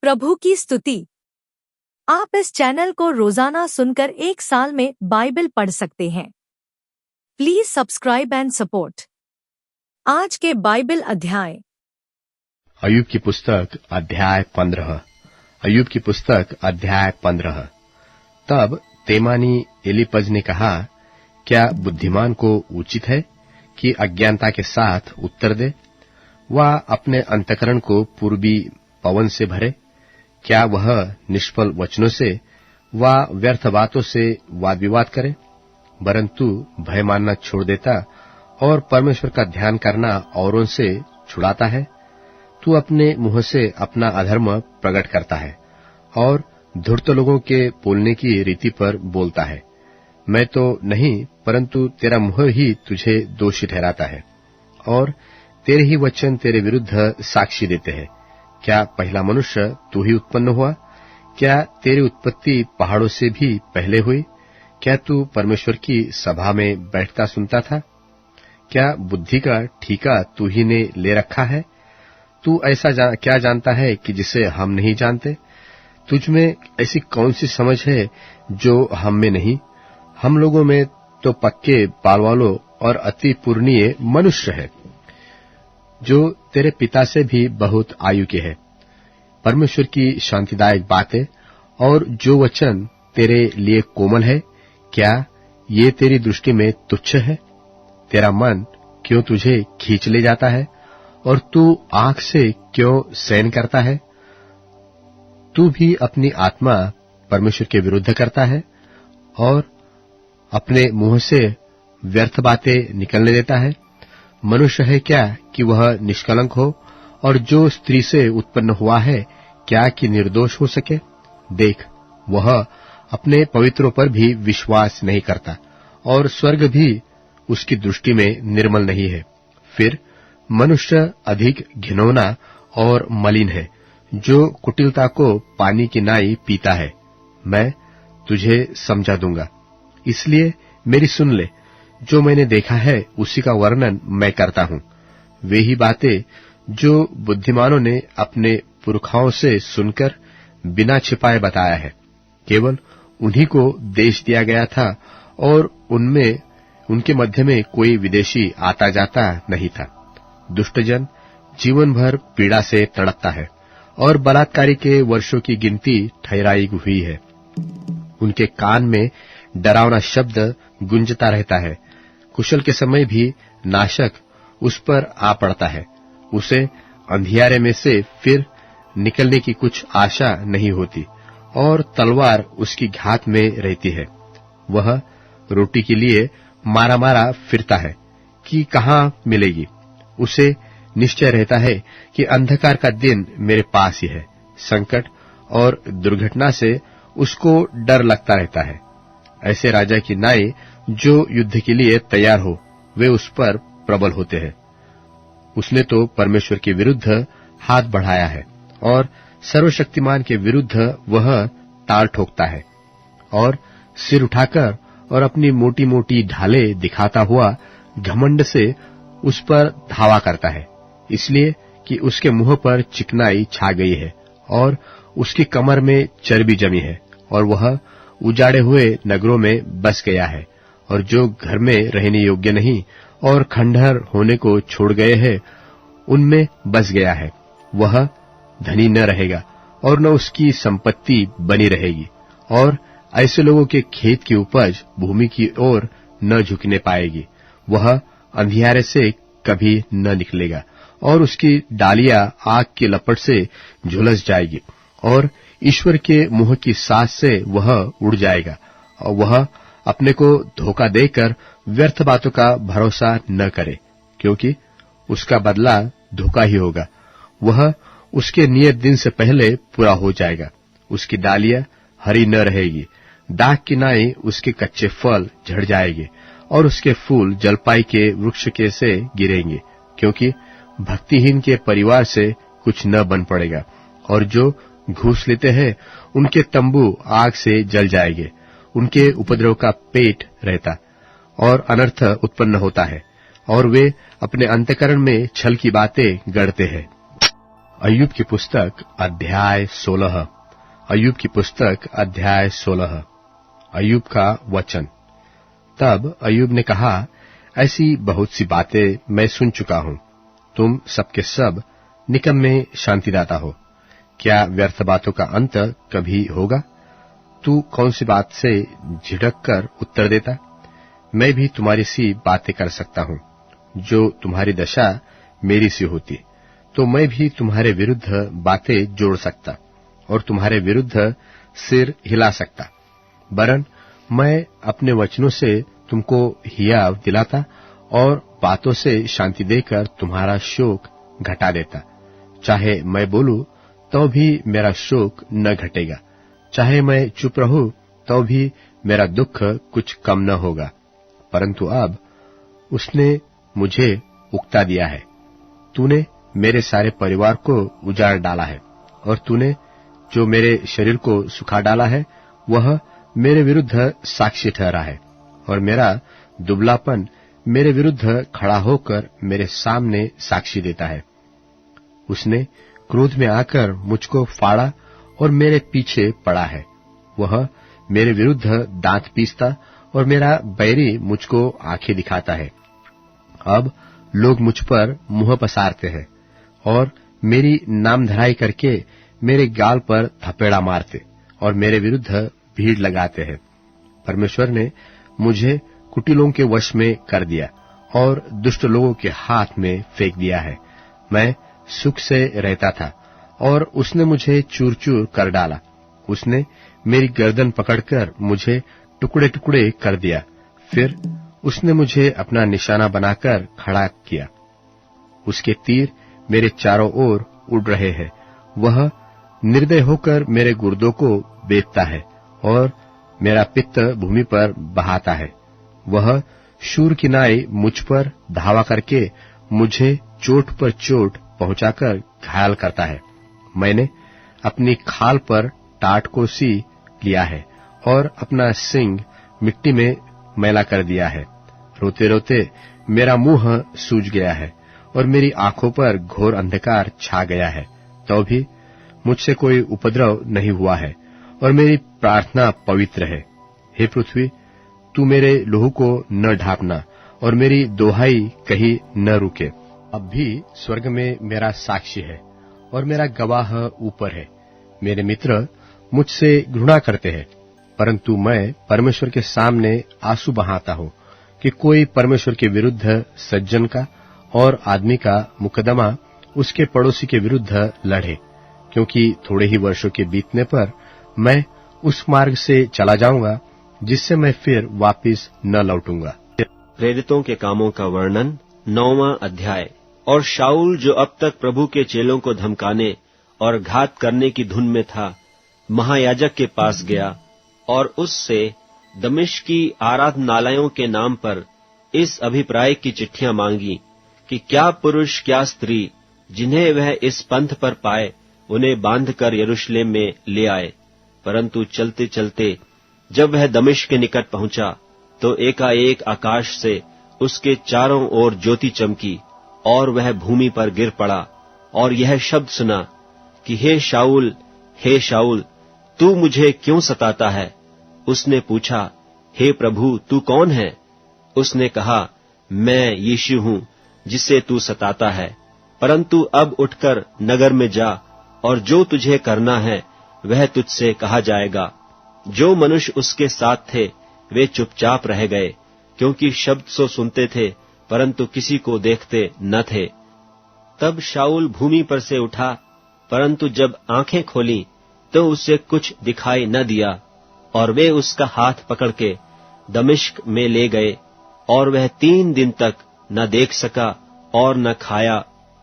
प्रभु की स्तुति। आप इस चैनल को रोजाना सुनकर 1 साल में बाइबल पढ़ सकते हैं। Please subscribe and support. आज के बाइबल अध्याय। अय्यूब की पुस्तक अध्याय 15। अय्यूब की पुस्तक अध्याय 15। तब तेमानी एलीपज ने कहा, क्या बुद्धिमान को उचित है कि अज्ञानता के साथ उत्तर दे? वह अपने अंतःकरण को पूर्वी पवन से भरे। क्या वह निष्फल वचनों से व व्यर्थ बातों से वाद विवाद करे? परंतु भय मानना छोड़ देता और परमेश्वर का ध्यान करना औरों से छुड़ाता है। तू अपने मुंह से अपना अधर्म प्रकट करता है और धूर्त लोगों के बोलने की रीति पर बोलता है। मैं तो नहीं, परंतु तेरा मुंह ही तुझे दोषी ठहराता है और तेरे ही वचन तेरे विरुद्ध साक्षी देते हैं। क्या पहला मनुष्य तू ही उत्पन्न हुआ? क्या तेरी उत्पत्ति पहाड़ों से भी पहले हुई? क्या तू परमेश्वर की सभा में बैठता सुनता था? क्या बुद्धि का ठेका तू ही ने ले रखा है? तू ऐसा क्या जानता है कि जिसे हम नहीं जानते? तुझ में ऐसी कौन सी समझ है जो हम में नहीं? हम लोगों में तो पक्के बाल वालों और अति पूर्णीय मनुष्य है, जो तेरे पिता से भी बहुत आयु के है। परमेश्वर की शांतिदायक बातें और जो वचन तेरे लिए कोमल है, क्या ये तेरी दृष्टि में तुच्छ है? तेरा मन क्यों तुझे खींच ले जाता है और तू आंख से क्यों सहन करता है? तू भी अपनी आत्मा परमेश्वर के विरुद्ध करता है और अपने मुंह से व्यर्थ बातें निकलने देता है। मनुष्य है क्या कि वह निष्कलंक हो, और जो स्त्री से उत्पन्न हुआ है क्या कि निर्दोष हो सके? देख, वह अपने पवित्रों पर भी विश्वास नहीं करता और स्वर्ग भी उसकी दृष्टि में निर्मल नहीं है। फिर मनुष्य अधिक घिनौना और मलिन है, जो कुटिलता को पानी की नाई पीता है। मैं तुझे समझा दूंगा, इसलिए मेरी सुन ले। जो मैंने देखा है उसी का वर्णन मैं करता हूं। वे ही बातें जो बुद्धिमानों ने अपने पुरखाओं से सुनकर बिना छिपाए बताया है। केवल उन्हीं को देश दिया गया था और उनके मध्य में कोई विदेशी आता जाता नहीं था। दुष्टजन जीवन भर पीड़ा से तड़पता है और बलात्कारी के वर्षों की गिनती ठहराई हुई है। उनके कान में डरावना शब्द गूंजता रहता है। कुशल के समय भी नाशक उस पर आ पड़ता है। उसे अंधियारे में से फिर निकलने की कुछ आशा नहीं होती और तलवार उसकी घात में रहती है। वह रोटी के लिए मारा मारा फिरता है कि कहाँ मिलेगी। उसे निश्चय रहता है कि अंधकार का दिन मेरे पास ही है। संकट और दुर्घटना से उसको डर लगता रहता है। ऐसे राजा की नाई जो युद्ध के लिए तैयार हो, वे उस पर प्रबल होते हैं। उसने तो परमेश्वर के विरुद्ध हाथ बढ़ाया है और सर्वशक्तिमान के विरुद्ध वह ताल ठोकता है और सिर उठाकर और अपनी मोटी मोटी ढालें दिखाता हुआ घमंड से उस पर धावा करता है, इसलिए कि उसके मुंह पर चिकनाई छा गई है और उसकी कमर में चर्बी जमी है और वह उजाड़े हुए नगरों में बस गया है। और जो घर में रहने योग्य नहीं और खंडहर होने को छोड़ गए हैं, उनमें बस गया है। वह धनी न रहेगा और न उसकी संपत्ति बनी रहेगी, और ऐसे लोगों के खेत की उपज भूमि की ओर न झुकने पाएगी। वह अंधियारे से कभी न निकलेगा और उसकी डालियां आग की लपट से झुलस जाएगी और ईश्वर के मुंह की सांस से वह उड़ जाएगा। और वह अपने को धोखा देकर व्यर्थ बातों का भरोसा न करे, क्योंकि उसका बदला धोखा ही होगा। वह उसके नियत दिन से पहले पूरा हो जाएगा। उसकी डालियां हरी न रहेगी, दाख की नाई उसके कच्चे फल झड़ जाएंगे और उसके फूल जलपाई के वृक्ष के से गिरेंगे, क्योंकि भक्तिहीन के परिवार से कुछ न बन पड़ेगा। और जो घूस लेते हैं उनके तंबू आग से जल जाएंगे। उनके उपद्रव का पेट रहता और अनर्थ उत्पन्न होता है, और वे अपने अंतःकरण में छल की बातें गढ़ते हैं। अय्यूब की पुस्तक अध्याय 16। अय्यूब की पुस्तक अध्याय 16। अय्यूब का वचन। तब अय्यूब ने कहा, ऐसी बहुत सी बातें मैं सुन चुका हूं। तुम सबके सब निकम्मे शांतिदाता हो। क्या व्यर्थ बातों का अंत कभी होगा? तू कौन सी बात से झिड़क कर उत्तर देता? मैं भी तुम्हारी सी बातें कर सकता हूं। जो तुम्हारी दशा मेरी सी होती तो मैं भी तुम्हारे विरुद्ध बातें जोड़ सकता और तुम्हारे विरुद्ध सिर हिला सकता। वरन मैं अपने वचनों से तुमको हियाव दिलाता और बातों से शांति देकर तुम्हारा शोक घटा देता। चाहे मैं बोलूं तो भी मेरा शोक न घटेगा, चाहे मैं चुप रहूं तो भी मेरा दुख कुछ कम न होगा। परंतु अब उसने मुझे उकता दिया है। तूने मेरे सारे परिवार को उजाड़ डाला है और तूने जो मेरे शरीर को सुखा डाला है वह मेरे विरुद्ध साक्षी ठहरा है और मेरा दुबलापन मेरे विरुद्ध खड़ा होकर मेरे सामने साक्षी देता है। उसने क्रोध में आकर मुझको फाड़ा और मेरे पीछे पड़ा है। वह मेरे विरुद्ध दांत पीसता और मेरा बैरी मुझको आंखें दिखाता है। अब लोग मुझ पर मुंह पसारते हैं और मेरी नामधराई करके मेरे गाल पर थपेड़ा मारते और मेरे विरुद्ध भीड़ लगाते हैं। परमेश्वर ने मुझे कुटिलों के वश में कर दिया और दुष्ट लोगों के हाथ में फेंक दिया है। मैं सुख से रहता था और उसने मुझे चूर चूर कर डाला। उसने मेरी गर्दन पकड़कर मुझे टुकड़े टुकड़े कर दिया। फिर उसने मुझे अपना निशाना बनाकर खड़ा किया। उसके तीर मेरे चारों ओर उड़ रहे हैं। वह निर्दय होकर मेरे गुर्दों को बेचता है और मेरा पित्त भूमि पर बहाता है। वह शूर की नाई मुझ पर धावा करके मुझे चोट पर चोट पहुंचाकर घायल करता है। मैंने अपनी खाल पर टाट को सी लिया है और अपना सींग मिट्टी में मैला कर दिया है। रोते रोते मेरा मुंह सूज गया है और मेरी आंखों पर घोर अंधकार छा गया है। तो भी मुझसे कोई उपद्रव नहीं हुआ है और मेरी प्रार्थना पवित्र है। हे पृथ्वी, तू मेरे लहू को न ढांपना और मेरी दोहाई कहीं न रुके। अब भी स्वर्ग में मेरा साक्षी है और मेरा गवाह ऊपर है। मेरे मित्र मुझसे घृणा करते हैं, परंतु मैं परमेश्वर के सामने आंसू बहाता हूं कि कोई परमेश्वर के विरुद्ध सज्जन का और आदमी का मुकदमा उसके पड़ोसी के विरुद्ध लड़े, क्योंकि थोड़े ही वर्षों के बीतने पर मैं उस मार्ग से चला जाऊंगा जिससे मैं फिर वापस न लौटूंगा। प्रेरितों के कामों का वर्णन 9वां अध्याय। और शाऊल जो अब तक प्रभु के चेलों को धमकाने और घात करने की धुन में था, महायाजक के पास गया और उससे दमिश्क की आराधनालयों के नाम पर इस अभिप्राय की चिट्ठियां मांगी कि क्या पुरुष क्या स्त्री जिन्हें वह इस पंथ पर पाए उन्हें बांधकर यरूशलेम में ले आए। परंतु चलते चलते जब वह दमिश्क के निकट पहुंचा तो एकाएक आकाश से उसके चारों ओर ज्योति चमकी और वह भूमि पर गिर पड़ा और यह शब्द सुना कि हे शाऊल, तू मुझे क्यों सताता है? उसने पूछा, हे प्रभु, तू कौन है? उसने कहा, मैं यीशु हूं जिसे तू सताता है। परंतु अब उठकर नगर में जा और जो तुझे करना है वह तुझसे कहा जाएगा। जो मनुष्य उसके साथ थे वे चुपचाप रह गए, क्योंकि शब्द सो सुनते थे परंतु किसी को देखते न थे। तब शाऊल भूमि पर से उठा, परंतु जब आंखें खोली तो उसे कुछ दिखाई न दिया और वे उसका हाथ पकड़ के दमिश्क में ले गए और वह 3 दिन तक न देख सका और न खाया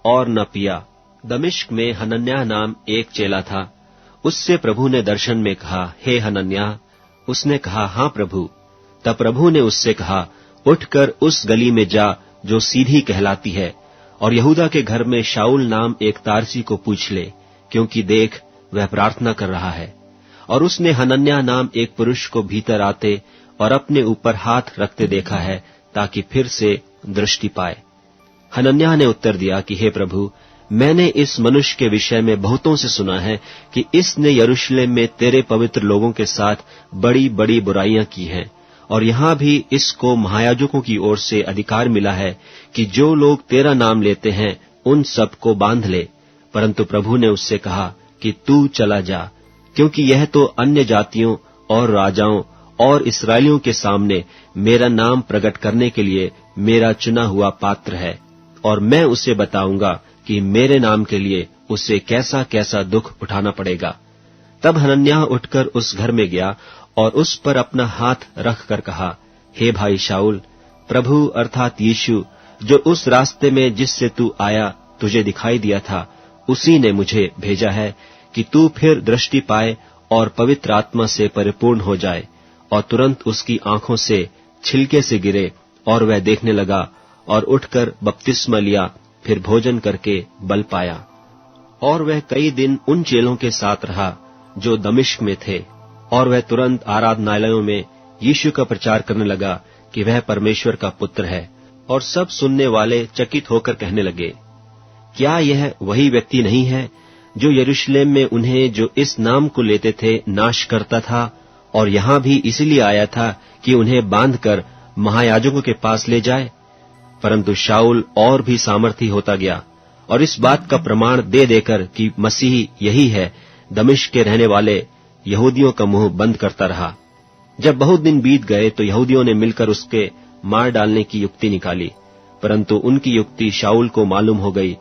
और न पिया। दमिश्क में हनन्याह नाम एक चेला था। उससे प्रभु ने दर्शन में कहा, हे हनन्याह। उसने कहा, हाँ प्रभु। तब प्रभु ने उससे कहा, उठकर उस गली में जा जो सीधी कहलाती है और यहूदा के घर में शाऊल नाम एक तारसी को पूछ ले, क्योंकि देख वह प्रार्थना कर रहा है। और उसने हनन्याह नाम एक पुरुष को भीतर आते और अपने ऊपर हाथ रखते देखा है, ताकि फिर से दृष्टि पाए। हनन्याह ने उत्तर दिया कि हे प्रभु, मैंने इस मनुष्य के विषय में बहुतों से सुना है कि इसने यरूशलेम में तेरे पवित्र लोगों के साथ बड़ी बड़ी बुराइयां की हैं, और यहाँ भी इसको महायाजकों की ओर से अधिकार मिला है कि जो लोग तेरा नाम लेते हैं उन सबको बांध ले। परंतु प्रभु ने उससे कहा कि तू चला जा, क्योंकि यह तो अन्य जातियों और राजाओं और इस्राएलियों के सामने मेरा नाम प्रकट करने के लिए मेरा चुना हुआ पात्र है, और मैं उसे बताऊंगा कि मेरे नाम के लिए उसे कैसा कैसा दुख उठाना पड़ेगा। तब हनन्याह उठकर उस घर में गया और उस पर अपना हाथ रख कर कहा, हे भाई शाऊल, प्रभु अर्थात यीशु जो उस रास्ते में जिससे तू आया तुझे दिखाई दिया था, उसी ने मुझे भेजा है कि तू फिर दृष्टि पाए और पवित्र आत्मा से परिपूर्ण हो जाए। और तुरंत उसकी आंखों से छिलके से गिरे और वह देखने लगा और उठकर बपतिस्मा लिया, फिर भोजन करके बल पाया। और वह कई दिन उन चेलों के साथ रहा जो दमिश्क में थे, और वह तुरंत आराधनालयों में यीशु का प्रचार करने लगा कि वह परमेश्वर का पुत्र है। और सब सुनने वाले चकित होकर कहने लगे, क्या यह वही व्यक्ति नहीं है जो यरूशलेम में उन्हें जो इस नाम को लेते थे नाश करता था, और यहाँ भी इसलिए आया था कि उन्हें बांधकर महायाजकों के पास ले जाए। परंतु शाऊल और भी सामर्थी होता गया और इस बात का प्रमाण दे देकर कि मसीह यही है, दमिश्क के रहने वाले यहूदियों का मुंह बंद करता रहा। जब बहुत दिन बीत गए तो यहूदियों ने मिलकर उसके मार डालने की युक्ति निकाली, परंतु उनकी युक्ति शाऊल को मालूम हो गई।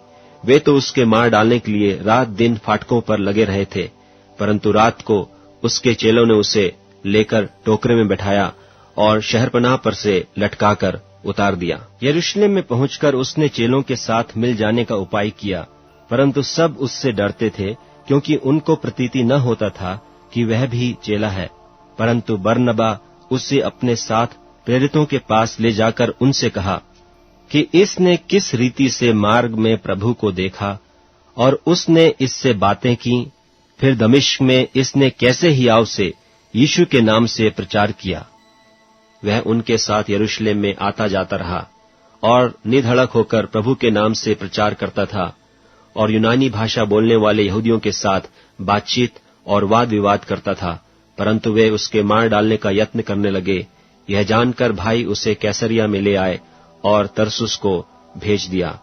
वे तो उसके मार डालने के लिए रात दिन फाटकों पर लगे रहे थे, परंतु रात को उसके चेलों ने उसे लेकर टोकरे में बैठाया और शहरपनाह पर से लटकाकर उतार दिया। यरूशलेम में पहुंचकर उसने चेलों के साथ मिल जाने का उपाय किया, परंतु सब उससे डरते थे, क्योंकि उनको प्रतीति न होता था कि वह भी चेला है। परंतु बरनबा उसे अपने साथ प्रेरितों के पास ले जाकर उनसे कहा कि इसने किस रीति से मार्ग में प्रभु को देखा और उसने इससे बातें की। फिर दमिश्क में इसने कैसे हियाव से यीशु के नाम से प्रचार किया। वह उनके साथ यरूशलेम में आता जाता रहा और निधड़क होकर प्रभु के नाम से प्रचार करता था, और यूनानी भाषा बोलने वाले यहूदियों के साथ बातचीत और वाद विवाद करता था। परंतु वे उसके मार डालने का यत्न करने लगे। यह जानकर भाई उसे कैसरिया में ले आए और तरसुस को भेज दिया।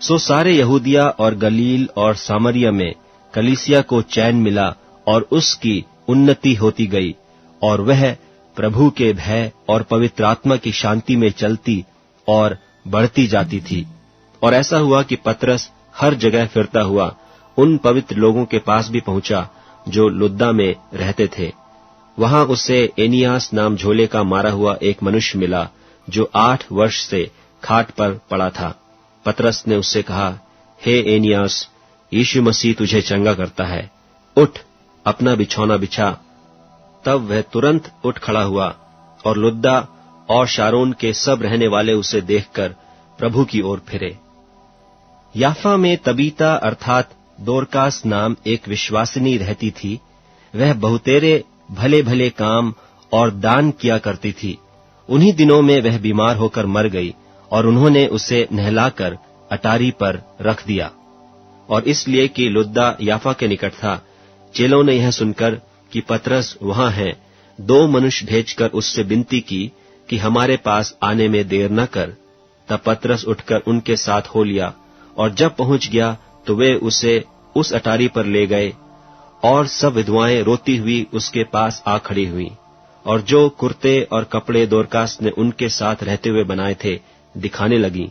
सो सारे यहूदिया और गलील और सामरिया में कलीसिया को चैन मिला और उसकी उन्नति होती गई, और वह प्रभु के भय और पवित्र आत्मा की शांति में चलती और बढ़ती जाती थी। और ऐसा हुआ कि पतरस हर जगह फिरता हुआ उन पवित्र लोगों के पास भी पहुंचा जो लुद्दा में रहते थे। वहां उसे एनियास नाम झोले का मारा हुआ एक मनुष्य मिला जो 8 वर्ष से खाट पर पड़ा था। पतरस ने उससे कहा, हे एनियास, यीशु मसीह तुझे चंगा करता है, उठ, अपना बिछौना बिछा। तब वह तुरंत उठ खड़ा हुआ, और लुद्दा और शारोन के सब रहने वाले उसे देखकर प्रभु की ओर फिरे। याफा में तबीता अर्थात दोरकास नाम एक विश्वासिनी रहती थी। वह बहुतेरे भले भले काम और दान किया करती थी। उन्हीं दिनों में वह बीमार होकर मर गई, और उन्होंने उसे नहलाकर अटारी पर रख दिया। और इसलिए कि लुद्दा याफा के निकट था, चेलों ने यह सुनकर कि पतरस वहां है, 2 मनुष्य भेजकर उससे विनती की कि हमारे पास आने में देर न कर। तब पतरस उठकर उनके साथ हो लिया, और जब पहुंच गया तो वे उसे उस अटारी पर ले गए, और सब विधवाएं रोती हुई उसके पास आ खड़ी हुई, और जो कुर्ते और कपड़े दोरकास ने उनके साथ रहते हुए बनाए थे दिखाने लगी।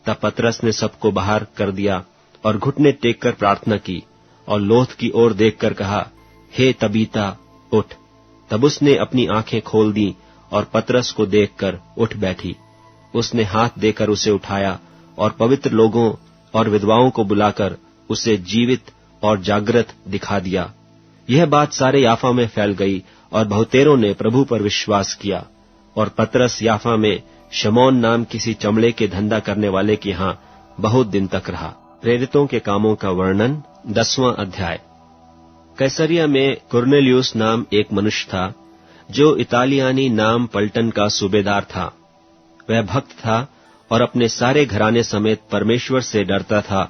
तब पतरस ने सबको बाहर कर दिया और घुटने टेक कर प्रार्थना की, और लोथ की ओर देखकर कहा, हे तबीता, उठ। तब उसने अपनी आंखें खोल दी और पतरस को देखकर उठ बैठी। उसने हाथ देकर उसे उठाया और पवित्र लोगों और विधवाओं को बुलाकर उसे जीवित और जागृत दिखा दिया। यह बात सारे याफा में फैल गई और बहुतेरों ने प्रभु पर विश्वास किया। और पतरस याफा में शमौन नाम किसी चमड़े के धंधा करने वाले के यहाँ बहुत दिन तक रहा। प्रेरितों के कामों का वर्णन 10वां अध्याय। कैसरिया में कुरनेलियुस नाम एक मनुष्य था जो इतालियानी नाम पलटन का सूबेदार था। वह भक्त था और अपने सारे घराने समेत परमेश्वर से डरता था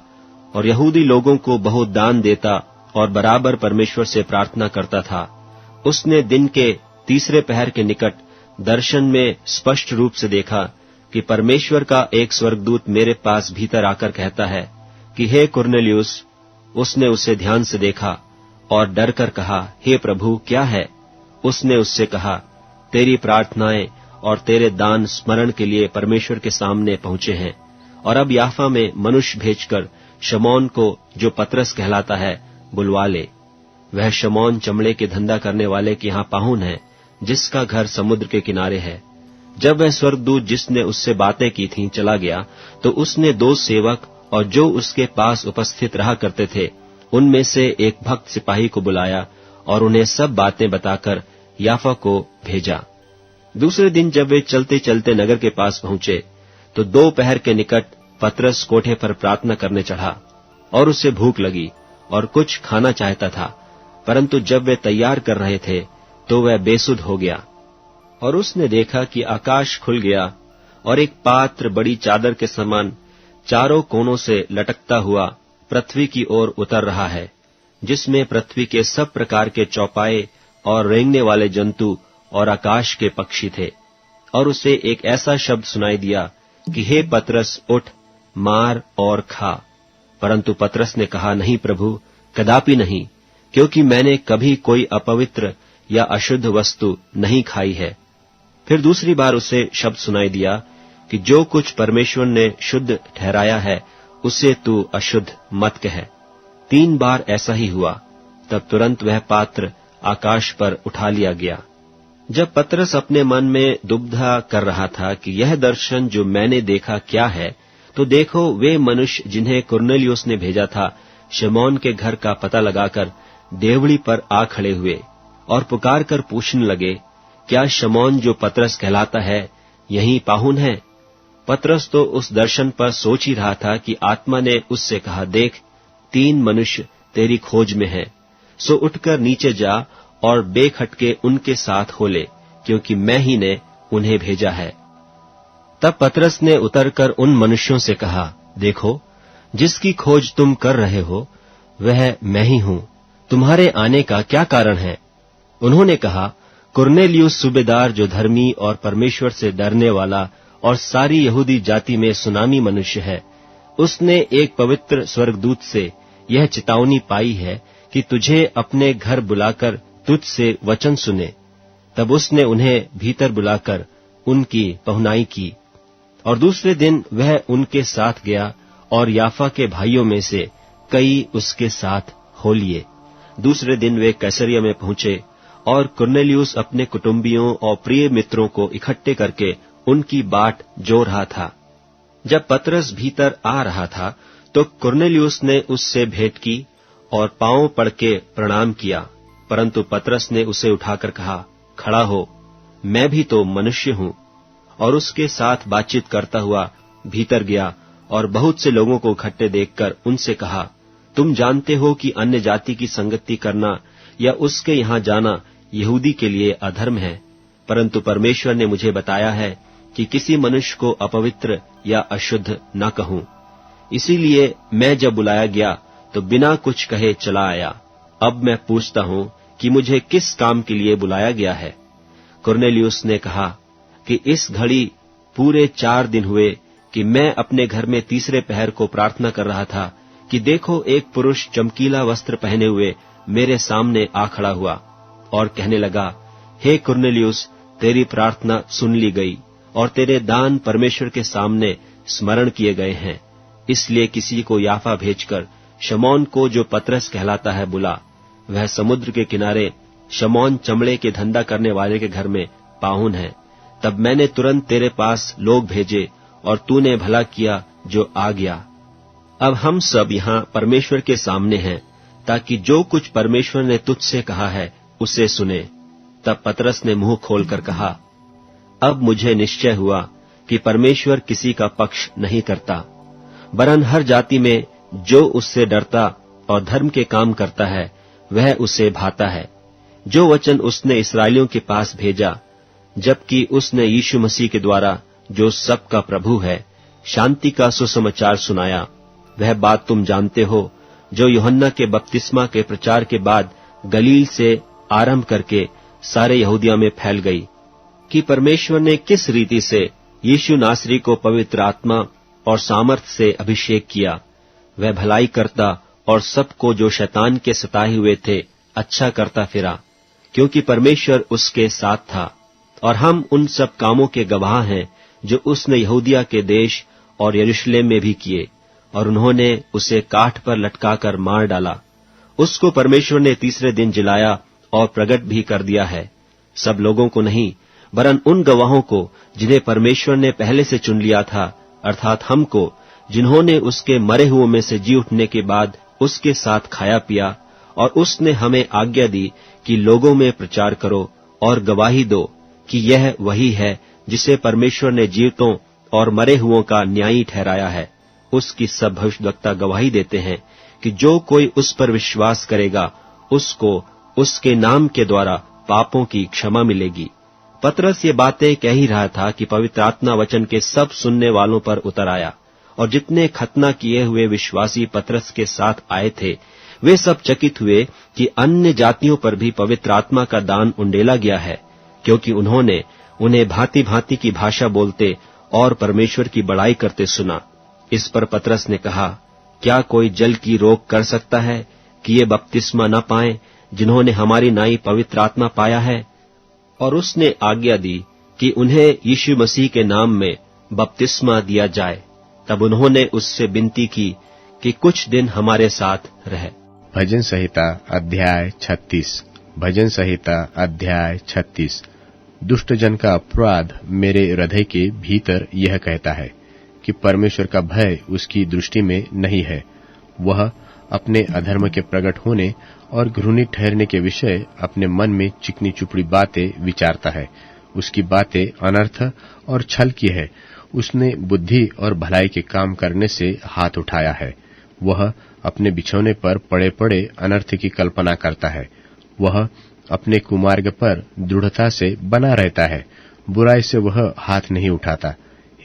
और यहूदी लोगों को बहुत दान देता और बराबर परमेश्वर से प्रार्थना करता था। उसने दिन के तीसरे पहर के निकट दर्शन में स्पष्ट रूप से देखा कि परमेश्वर का एक स्वर्गदूत मेरे पास भीतर आकर कहता है कि हे कुरनेलियुस। उसने उसे ध्यान से देखा और डर कर कहा, हे प्रभु, क्या है? उसने उससे कहा, तेरी प्रार्थनाएं और तेरे दान स्मरण के लिए परमेश्वर के सामने पहुंचे हैं, और अब याफा में मनुष्य भेजकर शमौन को, जो पतरस कहलाता है, बुलवा ले। वह शमौन चमड़े के धंधा करने वाले के यहाँ पाहुन है, जिसका घर समुद्र के किनारे है। जब वह स्वर्गदूत जिसने उससे बातें की थीं चला गया, तो उसने 2 सेवक और जो उसके पास उपस्थित रहा करते थे, उनमें से एक भक्त सिपाही को बुलाया और उन्हें सब बातें बताकर याफा को भेजा। दूसरे दिन जब वे चलते चलते नगर के पास पहुंचे, तो 2 पहर के निकट पतरस कोठे पर प्रार्थना करने चढ़ा, और उसे भूख लगी और कुछ खाना चाहता था, परंतु जब वे तैयार कर रहे थे तो वह बेसुध हो गया। और उसने देखा कि आकाश खुल गया और एक पात्र बड़ी चादर के समान चारों कोनों से लटकता हुआ पृथ्वी की ओर उतर रहा है, जिसमें पृथ्वी के सब प्रकार के चौपाए और रेंगने वाले जंतु और आकाश के पक्षी थे। और उसे एक ऐसा शब्द सुनाई दिया कि हे पतरस, उठ, मार और खा। परंतु पतरस ने कहा, नहीं प्रभु, कदापि नहीं, क्योंकि मैंने कभी कोई अपवित्र या अशुद्ध वस्तु नहीं खाई है। फिर दूसरी बार उसे शब्द सुनाई दिया कि जो कुछ परमेश्वर ने शुद्ध ठहराया है, उसे तू अशुद्ध मत कह। 3 बार ऐसा ही हुआ। तब तुरंत वह पात्र आकाश पर उठा लिया गया। जब पतरस अपने मन में दुविधा कर रहा था कि यह दर्शन जो मैंने देखा क्या है, तो देखो, वे मनुष्य जिन्हें कुरनेलियुस ने भेजा था, शमौन के घर का पता लगाकर देवड़ी पर आ खड़े हुए और पुकार कर पूछने लगे, क्या शमौन जो पतरस कहलाता है यहीं पाहुन है? पतरस तो उस दर्शन पर सोच ही रहा था कि आत्मा ने उससे कहा, देख, 3 मनुष्य तेरी खोज में हैं, सो उठकर नीचे जा और बेखटके उनके साथ हो ले, क्योंकि मैं ही ने उन्हें भेजा है। तब पतरस ने उतरकर उन मनुष्यों से कहा, देखो, जिसकी खोज तुम कर रहे हो वह मैं ही हूं। तुम्हारे आने का क्या कारण है? उन्होंने कहा, कुरनेलियुस सूबेदार, जो धर्मी और परमेश्वर से डरने वाला और सारी यहूदी जाति में सुनामी मनुष्य है, उसने एक पवित्र स्वर्गदूत से यह चेतावनी पाई है कि तुझे अपने घर बुलाकर तुझसे वचन सुने। तब उसने उन्हें भीतर बुलाकर उनकी पहुनाई की, और दूसरे दिन वह उनके साथ गया और याफा के भाइयों में से कई उसके साथ हो लिए। दूसरे दिन वे कैसरिया में पहुंचे, और कुरनेलियुस अपने कुटुंबियों और प्रिय मित्रों को इकट्ठे करके उनकी बाट जो रहा था। जब पतरस भीतर आ रहा था, तो कुरनेलियुस ने उससे भेंट की और पांव पड़ के प्रणाम किया, परंतु पतरस ने उसे उठाकर कहा, खड़ा हो, मैं भी तो मनुष्य हूं। और उसके साथ बातचीत करता हुआ भीतर गया और बहुत से लोगों को इकट्ठे देखकर उनसे कहा, तुम जानते हो कि अन्य जाति की संगति करना या उसके यहाँ जाना यहूदी के लिए अधर्म है, परंतु परमेश्वर ने मुझे बताया है कि किसी मनुष्य को अपवित्र या अशुद्ध न कहूं। इसीलिए मैं जब बुलाया गया तो बिना कुछ कहे चला आया। अब मैं पूछता हूं कि मुझे किस काम के लिए बुलाया गया है? कुरनेलियुस ने कहा कि इस घड़ी पूरे 4 दिन हुए कि मैं अपने घर में तीसरे पहर को प्रार्थना कर रहा था कि देखो, एक पुरुष चमकीला वस्त्र पहने हुए मेरे सामने आ खड़ा हुआ और कहने लगा, हे कुरनेलियुस, तेरी प्रार्थना सुन ली गई और तेरे दान परमेश्वर के सामने स्मरण किए गए हैं। इसलिए किसी को याफा भेजकर शमौन को, जो पतरस कहलाता है, बुला। वह समुद्र के किनारे शमौन चमड़े के धंधा करने वाले के घर में पाहुन है। तब मैंने तुरंत तेरे पास लोग भेजे और तूने भला किया जो आ गया। अब हम सब यहाँ परमेश्वर के सामने हैं, ताकि जो कुछ परमेश्वर ने तुझसे कहा है उसे सुने। तब पतरस ने मुंह खोलकर कहा, अब मुझे निश्चय हुआ कि परमेश्वर किसी का पक्ष नहीं करता, वरन हर जाति में जो उससे डरता और धर्म के काम करता है वह उसे भाता है। जो वचन उसने इस्राएलियों के पास भेजा, जबकि उसने यीशु मसीह के द्वारा, जो सबका प्रभु है, शांति का सुसमाचार सुनाया, वह बात तुम जानते हो जो यूहन्ना के बपतिस्मा के प्रचार के बाद गलील से आरंभ करके सारे यहूदिया में फैल गई, कि परमेश्वर ने किस रीति से यीशु नासरी को पवित्र आत्मा और सामर्थ्य से अभिषेक किया। वह भलाई करता और सबको जो शैतान के सताए हुए थे अच्छा करता फिरा, क्योंकि परमेश्वर उसके साथ था। और हम उन सब कामों के गवाह हैं जो उसने यहूदिया के देश और यरूशलेम में भी किए, और उन्होंने उसे काठ पर लटकाकर मार डाला। उसको परमेश्वर ने तीसरे दिन जिलाया और प्रकट भी कर दिया है, सब लोगों को नहीं वरन उन गवाहों को जिन्हें परमेश्वर ने पहले से चुन लिया था, अर्थात हमको, जिन्होंने उसके मरे हुओं में से जी उठने के बाद उसके साथ खाया पिया। और उसने हमें आज्ञा दी कि लोगों में प्रचार करो और गवाही दो कि यह वही है जिसे परमेश्वर ने जीवितों और मरे हुओं का न्यायी ठहराया है। उसकी सब भविष्यद्वक्ता गवाही देते हैं कि जो कोई उस पर विश्वास करेगा उसको उसके नाम के द्वारा पापों की क्षमा मिलेगी। पतरस ये बातें कह ही रहा था कि पवित्र आत्मा वचन के सब सुनने वालों पर उतर आया, और जितने खतना किए हुए विश्वासी पतरस के साथ आए थे वे सब चकित हुए कि अन्य जातियों पर भी पवित्र आत्मा का दान उंडेला गया है, क्योंकि उन्होंने उन्हें भांति भांति की भाषा बोलते और परमेश्वर की बड़ाई करते सुना। इस पर पतरस ने कहा, क्या कोई जल की रोक कर सकता है कि ये बपतिस्मा न पाएं जिन्होंने हमारी नाई पवित्र आत्मा पाया है? और उसने आज्ञा दी कि उन्हें यीशु मसीह के नाम में बपतिस्मा दिया जाए। तब उन्होंने उससे विनती की कि कुछ दिन हमारे साथ रहे। भजन संहिता अध्याय 36। भजन संहिता अध्याय 36। दुष्ट जन का अपराध मेरे हृदय के भीतर यह कहता है कि परमेश्वर का भय उसकी दृष्टि में नहीं है। वह अपने अधर्म के प्रकट होने और घृणित ठहरने के विषय अपने मन में चिकनी चुपड़ी बातें विचारता है। उसकी बातें अनर्थ और छल की है। उसने बुद्धि और भलाई के काम करने से हाथ उठाया है। वह अपने बिछौने पर पड़े पड़े अनर्थ की कल्पना करता है। वह अपने कुमार्ग पर दृढ़ता से बना रहता है। बुराई से वह हाथ नहीं उठाता।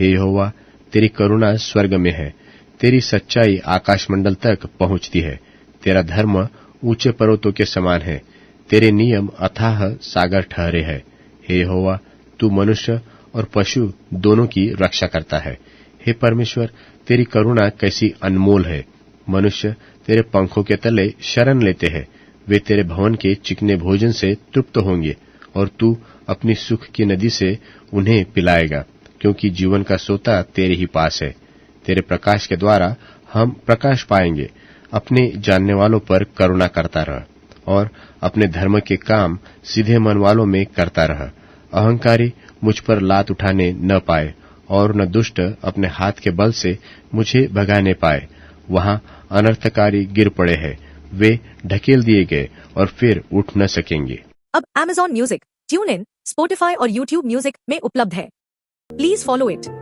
हे यहोवा, तेरी करुणा स्वर्ग में है, तेरी सच्चाई आकाशमंडल तक पहुंचती है। तेरा धर्म ऊंचे पर्वतों के समान है, तेरे नियम अथाह सागर ठहरे है। हे यहोवा, तू मनुष्य और पशु दोनों की रक्षा करता है। हे परमेश्वर, तेरी करुणा कैसी अनमोल है। मनुष्य तेरे पंखों के तले शरण लेते हैं। वे तेरे भवन के चिकने भोजन से तृप्त होंगे, और तू अपनी सुख की नदी से उन्हें पिलाएगा, क्योंकि जीवन का सोता तेरे ही पास है। तेरे प्रकाश के द्वारा हम प्रकाश पाएंगे। अपने जानने वालों पर करुणा करता रह, और अपने धर्म के काम सीधे मन वालों में करता रह। अहंकारी मुझ पर लात उठाने न पाए, और न दुष्ट अपने हाथ के बल से मुझे भगाने पाए। वहां अनर्थकारी गिर पड़े हैं, वे ढकेल दिए गए और फिर उठ न सकेंगे। अब Amazon music, tune in, Spotify और YouTube म्यूजिक में उपलब्ध है। Please follow it.